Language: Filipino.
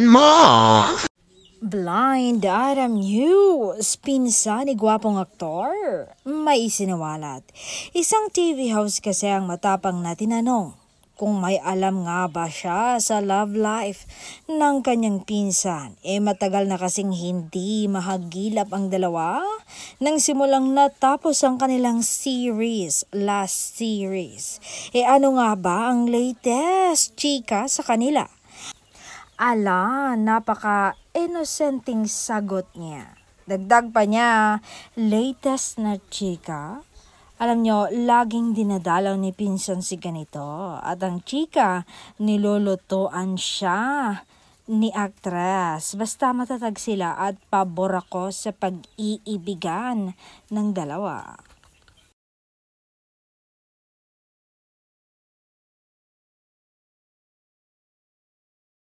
naman mo? Blind Item News, pinsa ni gwapong aktor, may isinawalat. Isang TV house kasi ang matapang na tinanong kung may alam nga ba siya sa love life ng kanyang pinsan. Matagal na kasing hindi mahagilap ang dalawa nang simulang natapos ang kanilang last series. Ano nga ba ang latest chika sa kanila? Napaka-innocenting sagot niya. Dagdag pa niya, latest na chika. Alam nyo, laging dinadalaw ni pinsan si ganito. At ang chika, nilulutuan siya ni aktres. Basta matatag sila at pabor ako sa pag-iibigan ng dalawa.